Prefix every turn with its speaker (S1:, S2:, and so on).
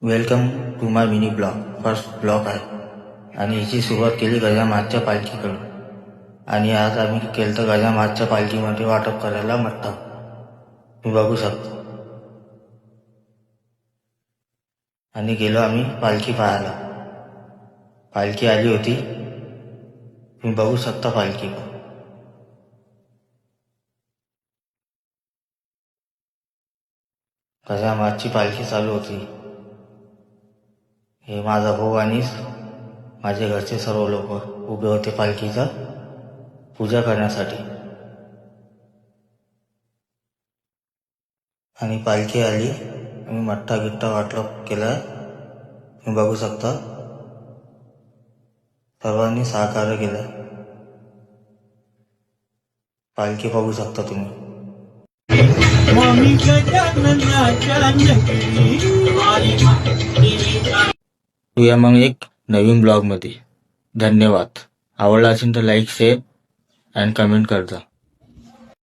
S1: Welcome to my mini blog. First blog आहे आणि याची सुरुवात केली गजामातच्या पालखीकडून. आणि आज आम्ही केलं तर गजामातच्या पालखीमध्ये वाटप करायला मठ्ठा. तुम्ही बघू शकता. आणि गेलो आम्ही पालखी पाहायला. पालखी आली होती, तुम्ही बघू शकता पालखी. गजामातची पालखी चालू होती. हे माझा भाऊ आणि माझे घरचे सर्व लोक उभे होते पालखीचा पूजा करण्यासाठी. आणि पालखी आली, आम्ही मठ्ठा गिट्टा वाटप केला. तुम्ही बघू शकता. सर्वांनी सहकार्य केलं. पालखी बघू शकता तुम्ही. तूया मग एक नवीन ब्लॉग मध्ये. धन्यवाद. आवडला असेल तर लाईक, शेअर आणि कमेंट करता.